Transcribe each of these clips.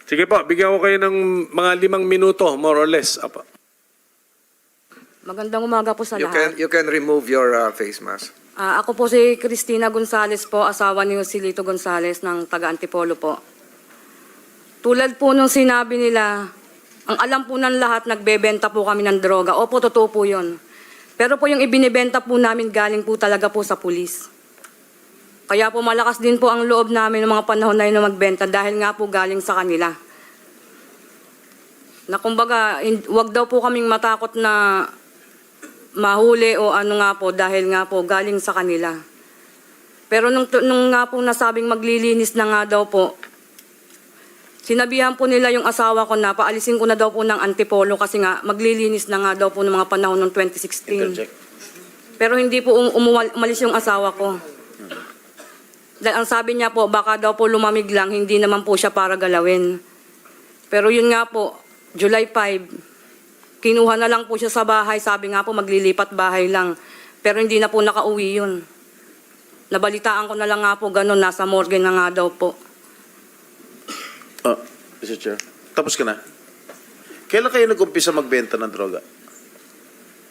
Sige po, bigyan ko kayo ng mga 5 minuto, more or less. Apa. Magandang umaga po sa You lahat. can remove your face mask. Ako po si Cristina Gonzales po, asawa ni Joselito Gonzales ng taga Antipolo po. Tulad po nung sinabi nila, ang alam po ng lahat, nagbebenta po kami ng droga. Opo, totoo po yun. Pero po yung ibinibenta po namin galing po talaga po sa pulis. Kaya po malakas din po ang loob namin ng mga panahon na yun na magbenta dahil nga po galing sa kanila. Na kumbaga, wag daw po kaming matakot na mahuli o ano nga po dahil nga po galing sa kanila. Pero nung nga po nasabing maglilinis na nga daw po, sinabihan po nila yung asawa ko na paalisin ko na daw po ng Antipolo kasi nga maglilinis na nga daw po ng mga panahon ng 2016. Pero hindi po umalis yung asawa ko. Dahil ang sabi niya po, baka daw po lumamig lang, hindi naman po siya para galawin. Pero yun nga po, July 5, kinuha na lang po siya sa bahay. Sabi nga po, maglilipat bahay lang. Pero hindi na po nakauwi yun. Nabalitaan ko na lang nga po, ganun, nasa morgue na nga daw po. Mr. Chair, tapos ka na. Kailan kayo nag-umpisa magbenta ng droga?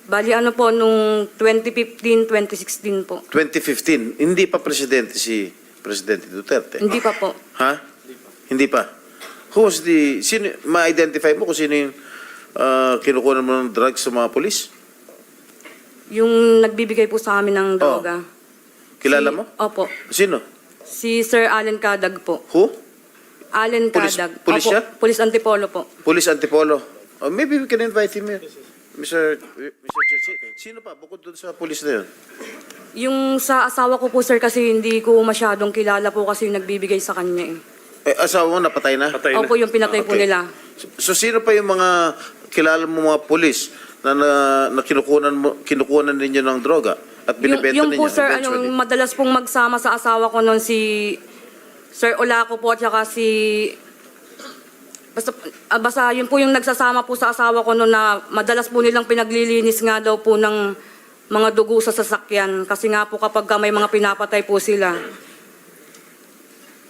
Bali ano po, nung 2015, 2016 po. 2015, hindi pa presidente si Presidente Duterte? Hindi pa po. Ha? Hindi pa. Who was the, sino, ma-identify mo kung sino yung kinukuha mo ng drugs sa mga polis? Yung nagbibigay po sa amin ng droga. Kilala mo? Opo. Sino? Si Sir Allen Cadag po. Who? Allen Pulis- Cadag. pulis Opo, siya? Pulis Antipolo po. Police Antipolo. Oh, maybe we can invite him here. Mr. Chair, sino pa bukod doon sa police na yun? Yung sa asawa ko po sir kasi hindi ko masyadong kilala po kasi yung nagbibigay sa kanya eh. Asawa mo napatay na? Patay na. Opo, yung pinatay po Okay. nila. So sino pa yung mga kilala mo mga police na kinukunan ninyo ng droga at binibenta Yung ninyo po sir, eventually? madalas pong magsama sa asawa ko noon si Sir Olaco po at saka si basta yun po yung nagsasama po sa asawa ko noon na madalas po nilang pinaglilinis nga daw po ng mga dugo sa sasakyan kasi nga po kapag may mga pinapatay po sila,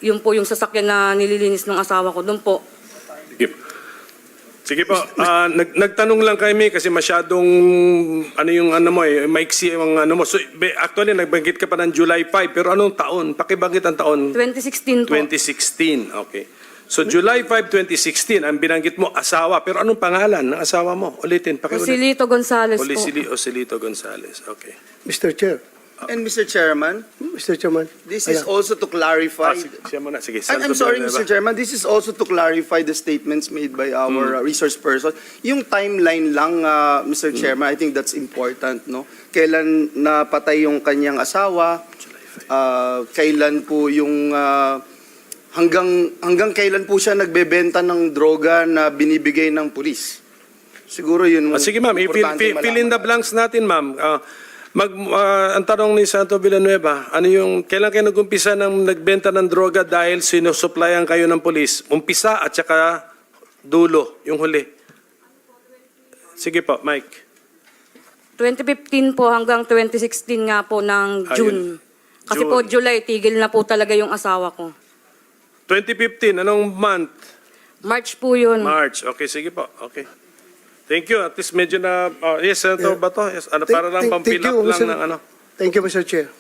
yun po yung sasakyan na nililinis ng asawa ko doon po. Sige po, nagtanong lang kami kasi masyadong ano yung ano mo maiksi yung ano mo. So, actually, nagbanggit ka pa ng July 5, pero anong taon? Pakibanggit ang taon? 2016 po. 2016, okay. So, July 5, 2016, ang binanggit mo, asawa. Pero anong pangalan ng asawa mo? Ulitin, pakiulit. Joselito Gonzales po. Joselito Gonzales, okay. Mr. Chair, And Mr. Chairman, Mr. Chairman, this is also to clarify. Siya muna, sige. I'm Santo sorry, Villanueva. Mr. Chairman. This is also to clarify the statements made by our resource person. Yung timeline lang, Mr. Chairman, I think that's important, no? Kailan napatay yung kanyang asawa? Kailan po yung hanggang kailan po siya nagbebenta ng droga na binibigay ng pulis? Siguro yun. Sige ma'am, importante fill in the malaman. blanks natin ma'am. Ang tanong ni Santo Villanueva, ano yung, kailan kayo nag-umpisa ng nagbenta ng droga dahil sinusuplayan kayo ng polis? Umpisa at saka dulo, yung huli. Sige po, Mike. 2015 po hanggang 2016 nga po ng June. Kasi po July, tigil na po talaga yung asawa ko. 2015, anong month? March po yun. March. Okay, sige po. Okay. Thank you. At least medyo na, yes, Senator Bato. Yes, ano, para lang pang-fill up lang ng ano. Thank you, Mr. Chair.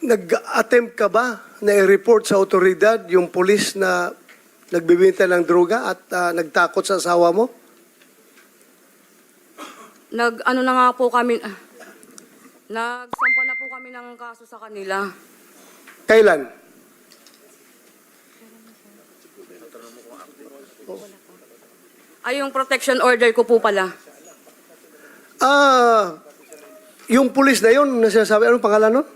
Nag-attempt ka ba na i-report sa otoridad yung polis na nagbibenta ng droga at nagtakot sa asawa mo? Ano na nga po kami, nagsampa na po kami ng kaso sa kanila. Kailan? Ay, yung protection order ko po pala. Yung pulis na yun, nasasabi, anong pangalan nun?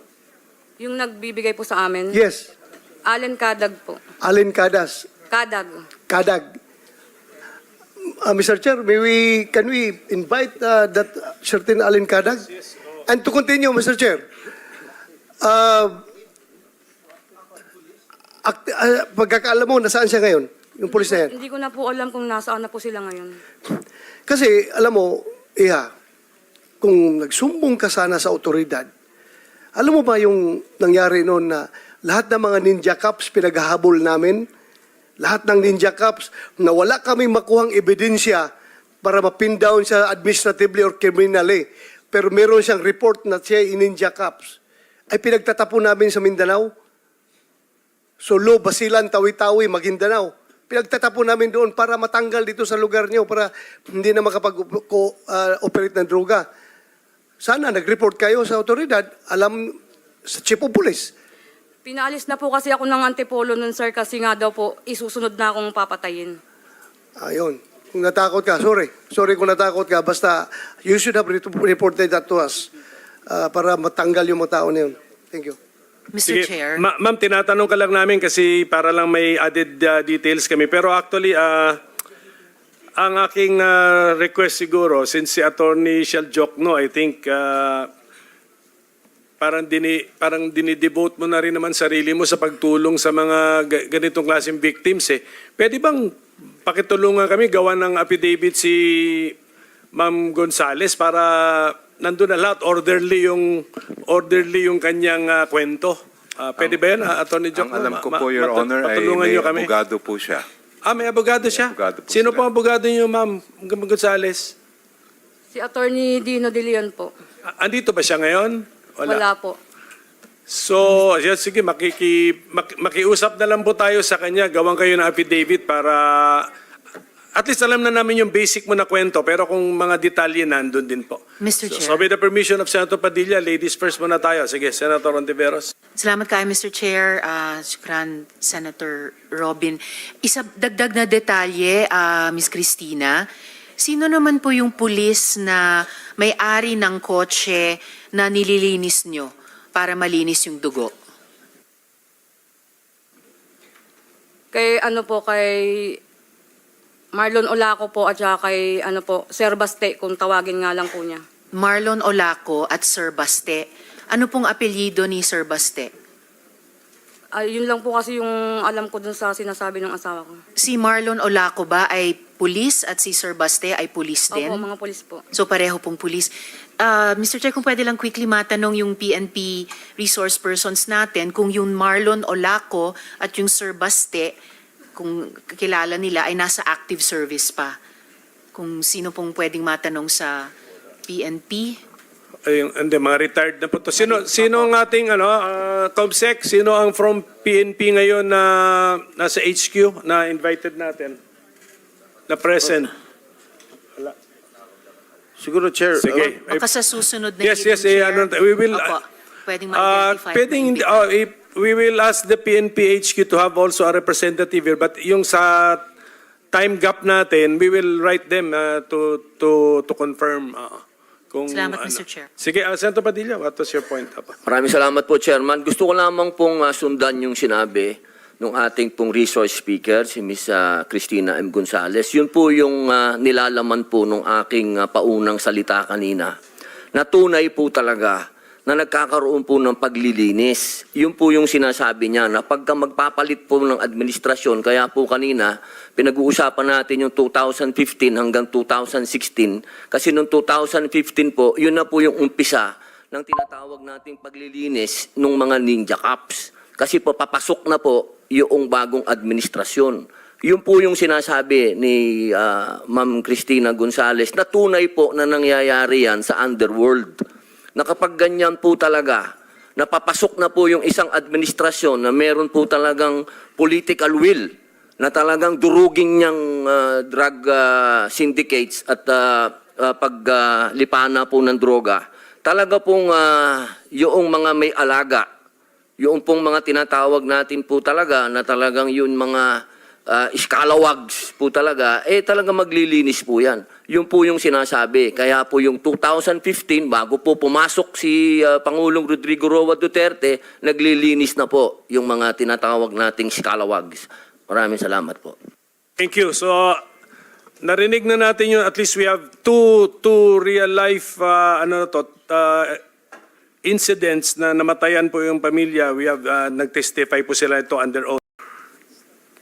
Yung nagbibigay po sa amin. Yes, Allen Cadag po. Allen Cadas. Cadag. Kadag. Mr. Chair, can we invite that certain Allen Kadag? And to continue, Mr. Chair, pagkakaalam mo, nasaan siya ngayon? Yung pulis na yan? Hindi ko na po alam kung nasaan na po sila ngayon. Kasi, alam mo, kung nagsumbong ka sana sa otoridad, alam mo ba yung nangyari noon na lahat ng mga ninja cops pinaghahabol namin. Lahat ng ninja cops na wala kami makuhang ebidensya para mapin down siya administratively or criminally. Pero meron siyang report na siya ay ninja cops. Ay pinagtatapon namin sa Mindanao. Solo, Basilan, Tawi-Tawi, Maguindanao. Pinagtatapon namin doon para matanggal dito sa lugar niyo para hindi na makapag-operate ng droga. Sana nag-report kayo sa otoridad, alam sa chief of police. Pinaalis na po kasi ako ng Antipolo nun, sir, kasi nga daw po, isusunod na akong papatayin. Ayun. Kung natakot ka, sorry. Sorry kung natakot ka. Basta, you should have reported that to us para matanggal yung mga tao na yun. Thank you. Mr. Sige, Chair. Ma'am, tinatanong ka lang namin kasi para lang may added details kami. Pero actually, ang aking request siguro, since si Attorney Shell Jokno, I think, parang dinidevote mo na rin naman sarili mo sa pagtulong sa mga ganitong klaseng victims eh. Pwede bang pakitulungan kami, gawa ng affidavit si Ma'am Gonzales para nandun na lahat, orderly yung kanyang kwento. Pwede ba yan, Attorney Jok? Ang alam ko po, Your Honor, ay patulungan may niyo kami. abogado po siya. May abogado siya? May abogado po Sino sila. po ang abogado niyo, Ma'am Gonzales? Si Attorney Dino De Leon po. Andito ba siya ngayon? Wala po. So, yeah, sige, makiusap na lang po tayo sa kanya. Gawang kayo ng affidavit para at least alam na namin yung basic mo na kwento. Pero kung mga detalye, nandun din po. Mr. Chair. So with the permission of Senator Padilla, ladies first muna tayo. Sige, Senator Ontiveros. Salamat kayo, Mr. Chair. Shukran, Senator Robin. Isa dagdag na detalye, Ms. Cristina. Sino naman po yung pulis na may-ari ng kotse na nililinis nyo para malinis yung dugo? Kay Marlon Olaco po at saka kay Sir Baste, kung tawagin nga lang po niya. Marlon Olaco at Sir Baste. Ano pong apelyido ni Sir Baste? Yun lang po kasi yung alam ko dun sa sinasabi ng asawa ko. Si Marlon Olaco ba ay pulis at si Sir Baste ay pulis din? Opo, mga polis po. So pareho pong pulis. Mr. Chair, kung pwede lang quickly matanong yung PNP resource persons natin kung yung Marlon Olaco at yung Sir Baste, kung kilala nila, ay nasa active service pa. Kung sino pong pwedeng matanong sa PNP? Hindi, mga retired na po to. Sino ang ating COMSEC? Sino ang from PNP ngayon na nasa HQ na invited natin? Na present? Siguro, Chair. Sige. Baka sa susunod na Yes, hearing, yes, Chair. we will, Opo, pwedeng ma-identify. we will ask the PNP HQ to have also a representative here, but yung sa time gap natin, we will write them to confirm kung Salamat, Mr. Chair. Sige, Senator Padilla, what was your point? Maraming salamat po, Chairman. Gusto ko lamang pong sundan yung sinabi ng ating pong resource speaker, si Ms. Cristina M. Gonzales. Yun po yung nilalaman po ng aking paunang salita kanina. Na tunay po talaga na nagkakaroon po ng paglilinis. Yun po yung sinasabi niya na pagka magpapalit po ng administrasyon, kaya po kanina pinag-uusapan natin yung 2015 hanggang 2016 kasi noong 2015 po, yun na po yung umpisa ng tinatawag nating paglilinis ng mga ninja cops. Kasi po papasok na po yung bagong administrasyon. Yun po yung sinasabi ni Ma'am Cristina Gonzales na tunay po na nangyayari yan sa underworld. Na kapag ganyan po talaga, napapasok na po yung isang administrasyon na meron po talagang political will na talagang durugin niyang drug syndicates at paglipana po ng droga. Talaga pong yung mga may alaga, yung pong mga tinatawag natin po talaga na talagang yun mga iskalawags po talaga, talaga maglilinis po yan. Yun po yung sinasabi. Kaya po yung 2015, bago po pumasok si Pangulong Rodrigo Roa Duterte, naglilinis na po yung mga tinatawag nating iskalawags. Maraming salamat po. Thank you. So, narinig na natin yun. At least we have two real life incidents na namatayan po yung pamilya. We have nag-testify po sila ito under oath.